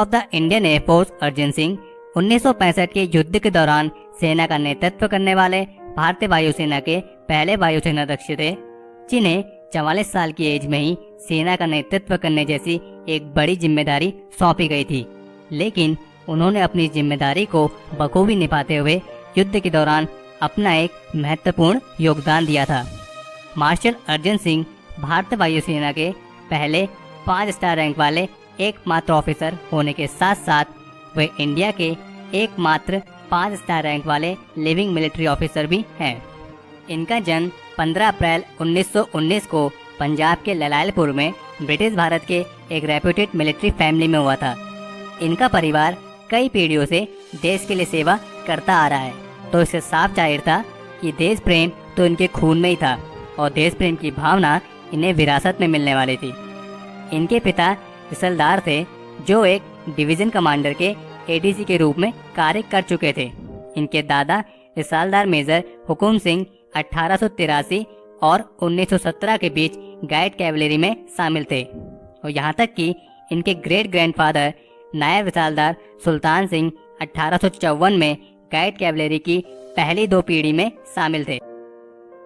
Of the Indian air force Arjan Singh 1965 के युद्ध के दौरान सेना का नेतृत्व करने वाले भारतीय वायुसेना के पहले वायुसेनाध्यक्ष थे, जिन्हें 44 साल की एज में ही सेना का नेतृत्व करने जैसी एक बड़ी जिम्मेदारी सौंपी गई थी। लेकिन उन्होंने अपनी जिम्मेदारी को बखूबी निभाते हुए युद्ध के दौरान अपना एक महत्वपूर्ण योगदान दिया था। मार्शल अर्जन सिंह भारतीय वायुसेना के पहले 5 स्टार रैंक वाले एकमात्र ऑफिसर होने के साथ साथ वे इंडिया के एकमात्र 5 स्टार रैंक वाले लिविंग मिलिट्री ऑफिसर भी हैं। इनका जन्म 15 अप्रैल 1919 को पंजाब के ललालपुर में ब्रिटिश भारत के एक रेप्यूटेड मिलिट्री फैमिली में हुआ था। इनका परिवार कई पीढ़ियों से देश के लिए सेवा करता आ रहा है, तो इससे साफ जाहिर था कि देश प्रेम तो इनके खून में ही था और देश प्रेम की भावना इन्हें विरासत में मिलने वाली थी। इनके पिता रिसलदार थे, जो एक डिवीजन कमांडर के एडीसी के रूप में कार्य कर चुके थे। इनके दादा रिसालदार मेजर हुकुम सिंह 1883 और 1917 के बीच गाइड कैवलरी में शामिल थे और यहाँ तक कि इनके ग्रेट ग्रैंडफादर नायब रिसालदार सुल्तान सिंह 1854 में गाइड कैवलरी की पहली 2 पीढ़ी में शामिल थे।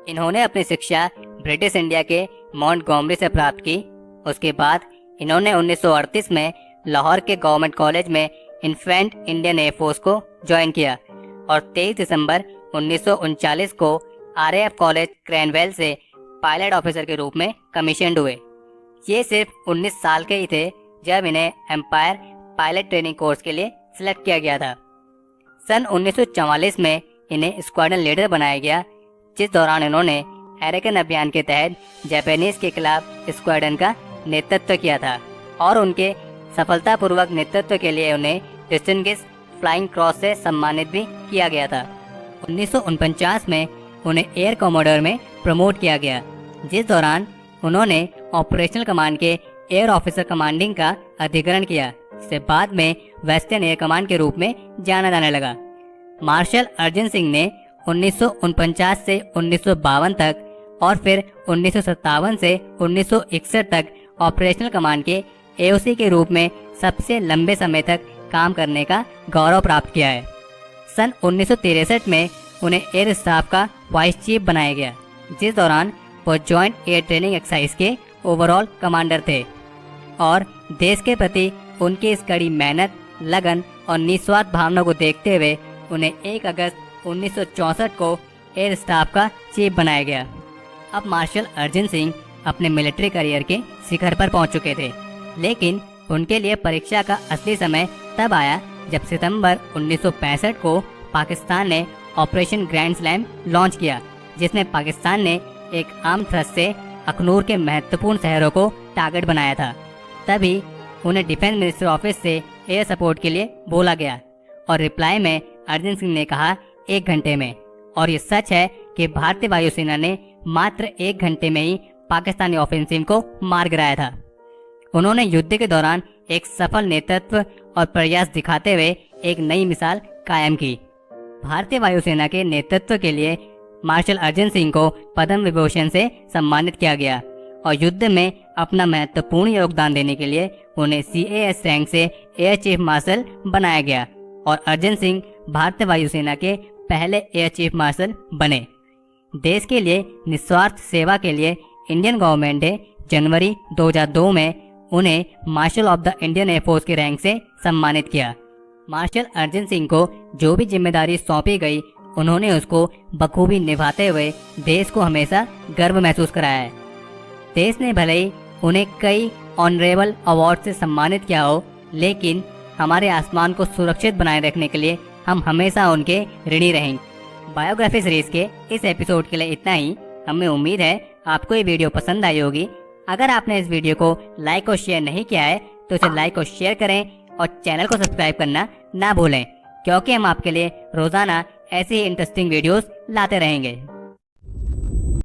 इन्होंने अपनी शिक्षा ब्रिटिश इंडिया के मॉन्टगोमरी से प्राप्त की। उसके बाद इन्होंने 1938 में लाहौर के गवर्नमेंट कॉलेज में इन्फेंट इंडियन एयरफोर्स को ज्वाइन किया और 23 दिसंबर 1939 को RAF कॉलेज क्रैनवेल से पायलट ऑफिसर के रूप में कमीशन्ड हुए। ये सिर्फ 19 साल के ही थे जब इन्हें एम्पायर पायलट ट्रेनिंग कोर्स के लिए सिलेक्ट किया गया था। सन 1944 में इन्हें स्क्वाड्रन लीडर बनाया गया, जिस दौरान इन्होंने अरेकन अभियान के तहत जापानीज के खिलाफ स्क्वाड्रन का नेतृत्व किया था और उनके सफलतापूर्वक नेतृत्व के लिए उन्हें डिस्टिंग्विश्ड फ्लाइंग क्रॉस से सम्मानित भी किया गया था। 1949 में उन्हें एयर कमोडोर में प्रमोट किया गया, जिस दौरान उन्होंने ऑपरेशनल कमांड के एयर ऑफिसर कमांडिंग का अधिग्रहण किया, जिसे बाद में वेस्टर्न एयर कमांड के रूप में जाना जाने लगा। मार्शल अर्जन सिंह ने 1949 से 1952 तक और फिर 1957 से 1961 तक ऑपरेशनल कमांड के AOC के रूप में सबसे लंबे समय तक काम करने का गौरव प्राप्त किया है। सन 1963 में उन्हें एयर स्टाफ का वाइस चीफ बनाया गया, जिस दौरान वो जॉइंट एयर ट्रेनिंग एक्सरसाइज के ओवरऑल कमांडर थे और देश के प्रति उनकी इस कड़ी मेहनत, लगन और निस्वार्थ भावना को देखते हुए उन्हें 1 अगस्त 1964 को एयर स्टाफ का चीफ बनाया गया। अब मार्शल अर्जन सिंह अपने मिलिट्री करियर के शिखर पर पहुंच चुके थे, लेकिन उनके लिए परीक्षा का असली समय तब आया जब सितंबर 1965 को पाकिस्तान ने ऑपरेशन ग्रैंड स्लैम लॉन्च किया, जिसमें पाकिस्तान ने एक आर्म थ्रस्ट से अखनूर के महत्वपूर्ण शहरों को टारगेट बनाया था। तभी उन्हें डिफेंस मिनिस्टर ऑफिस से एयर सपोर्ट के लिए बोला गया और रिप्लाई में अर्जन सिंह ने कहा 1 घंटे में। और ये सच है कि भारतीय वायुसेना ने मात्र 1 घंटे में ही पाकिस्तानी ऑफेंसिव को मार गिराया था। उन्होंने युद्ध के दौरान एक सफल नेतृत्व और प्रयास दिखाते हुए एक नई मिसाल कायम की। भारतीय वायुसेना के नेतृत्व के लिए मार्शल अर्जन सिंह को पद्म विभूषण से सम्मानित किया गया और युद्ध में अपना महत्वपूर्ण योगदान देने के लिए उन्हें CAS रैंक से एयर चीफ मार्शल बनाया गया और अर्जन सिंह भारतीय वायुसेना के पहले एयर चीफ मार्शल बने। देश के लिए निस्वार्थ सेवा के लिए इंडियन गवर्नमेंट ने जनवरी 2002 में उन्हें marshal of the Indian air force के रैंक से सम्मानित किया। मार्शल अर्जन सिंह को जो भी जिम्मेदारी सौंपी गई, उन्होंने उसको बखूबी निभाते हुए देश को हमेशा गर्व महसूस कराया है। देश ने भले ही उन्हें कई ऑनरेबल अवार्ड से सम्मानित किया हो, लेकिन हमारे आसमान को सुरक्षित बनाए रखने के लिए हम हमेशा उनके ऋणी रहेंगे। बायोग्राफी सीरीज के इस एपिसोड के लिए इतना ही। हमें उम्मीद है आपको ये वीडियो पसंद आई होगी। अगर आपने इस वीडियो को लाइक और शेयर नहीं किया है तो इसे लाइक और शेयर करें और चैनल को सब्सक्राइब करना ना भूलें, क्योंकि हम आपके लिए रोजाना ऐसी ही इंटरेस्टिंग वीडियोस लाते रहेंगे।